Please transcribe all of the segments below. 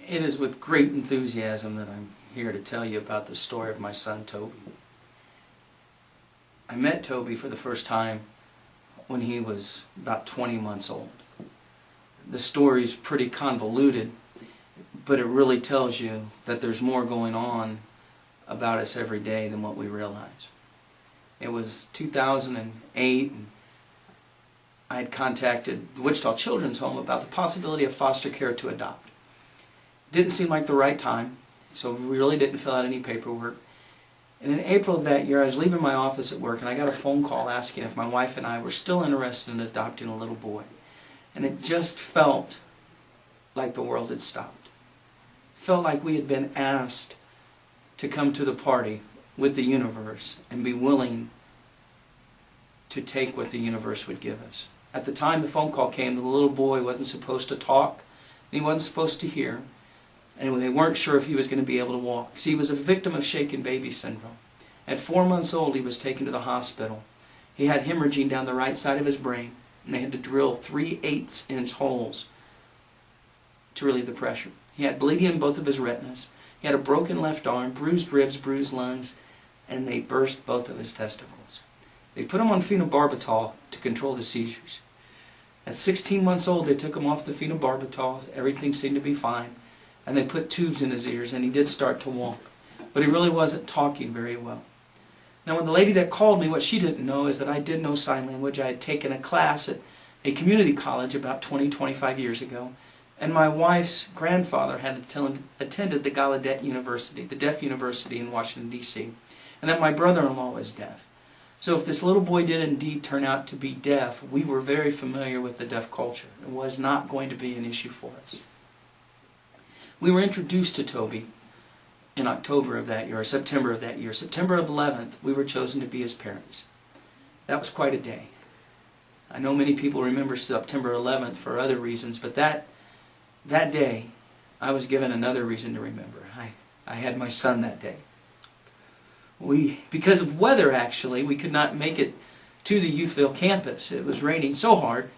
It is with great enthusiasm that I'm here to tell you about the story of my son Toby. I met Toby for the first time when he was about 20 months old. The story's pretty convoluted, but it really tells you that there's more going on about us every day than what we realize. It was 2008, and I had contacted the Wichita Children's Home about the possibility of foster care to adopt. Didn't seem like the right time, so we really didn't fill out any paperwork. And in April of that year, I was leaving my office at work, and I got a phone call asking if my wife and I were still interested in adopting a little boy. And it just felt like the world had stopped. Felt like we had been asked to come to the party with the universe and be willing to take what the universe would give us. At the time the phone call came, the little boy wasn't supposed to talk, and he wasn't supposed to hear, and they weren't sure if he was going to be able to walk. See, he was a victim of shaken baby syndrome. At 4 months old, he was taken to the hospital. He had hemorrhaging down the right side of his brain, and they had to drill 3/8-inch holes to relieve the pressure. He had bleeding in both of his retinas. He had a broken left arm, bruised ribs, bruised lungs, and they burst both of his testicles. They put him on phenobarbital to control the seizures. At 16 months old, they took him off the phenobarbital. Everything seemed to be fine. And they put tubes in his ears, and he did start to walk. But he really wasn't talking very well. Now, when the lady that called me, what she didn't know is that I did know sign language. I had taken a class at a community college about 25 years ago. And my wife's grandfather had attended the Gallaudet University, the deaf university in Washington, D.C. And that my brother-in-law was deaf. So if this little boy did indeed turn out to be deaf, we were very familiar with the deaf culture. It was not going to be an issue for us. We were introduced to Toby in October of that year, or September of that year. September 11th, we were chosen to be his parents. That was quite a day. I know many people remember September 11th for other reasons, but that day, I was given another reason to remember. I had my son that day. Because of weather, actually, we could not make it to the Youthville campus. It was raining so hard.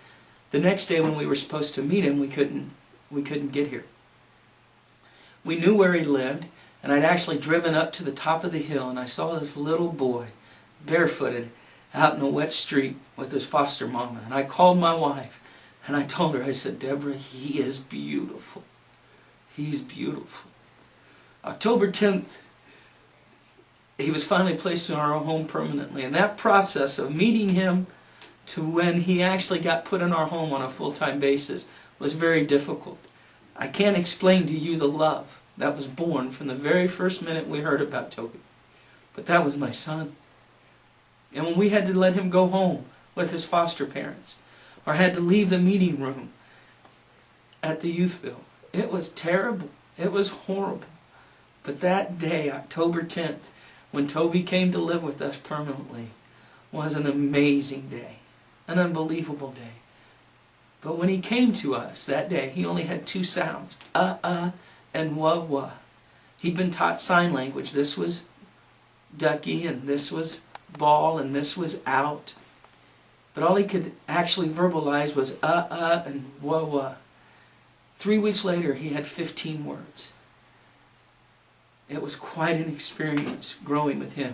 The next day when we were supposed to meet him, we couldn't get here. We knew where he lived, and I'd actually driven up to the top of the hill, and I saw this little boy, barefooted, out in a wet street with his foster mama. And I called my wife, and I told her, I said, Deborah, he is beautiful. He's beautiful. October 10th, he was finally placed in our home permanently. And that process of meeting him to when he actually got put in our home on a full-time basis was very difficult. I can't explain to you the love that was born from the very first minute we heard about Toby. But that was my son. And when we had to let him go home with his foster parents, or had to leave the meeting room at the Youthville, it was terrible. It was horrible. But that day, October 10th, when Toby came to live with us permanently, was an amazing day. An unbelievable day. But when he came to us that day, he only had two sounds, and wah. He'd been taught sign language. This was ducky, and this was ball, and this was out. But all he could actually verbalize was and wah. 3 weeks later, he had 15 words. It was quite an experience growing with him.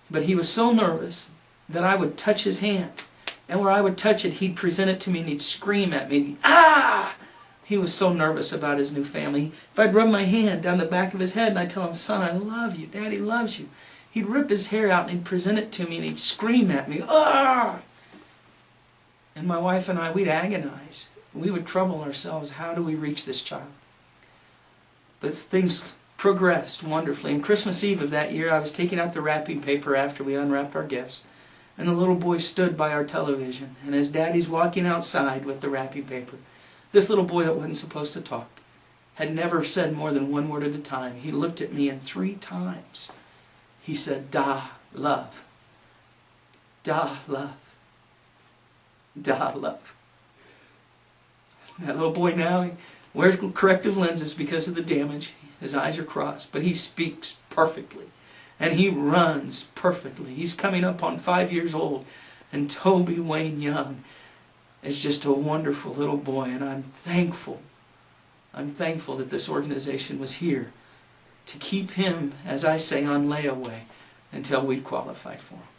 But he was so nervous that I would touch his hand. And where I would touch it, he'd present it to me and he'd scream at me. Ah! He was so nervous about his new family. If I'd rub my hand down the back of his head and I'd tell him, son, I love you, Daddy loves you, he'd rip his hair out and he'd present it to me and he'd scream at me. Ah! And my wife and I, we'd agonize. We would trouble ourselves. How do we reach this child? But things progressed wonderfully. And Christmas Eve of that year, I was taking out the wrapping paper after we unwrapped our gifts. And the little boy stood by our television. And as Daddy's walking outside with the wrapping paper, this little boy that wasn't supposed to talk, had never said more than one word at a time, he looked at me and 3 times he said, Da, love. Da, love. Da, love. That little boy now, he wears corrective lenses because of the damage. His eyes are crossed, but he speaks perfectly. And he runs perfectly. He's coming up on 5 years old. And Toby Wayne Young is just a wonderful little boy. And I'm thankful I'm thankful that this organization was here to keep him, as I say, on layaway until we'd qualified for him.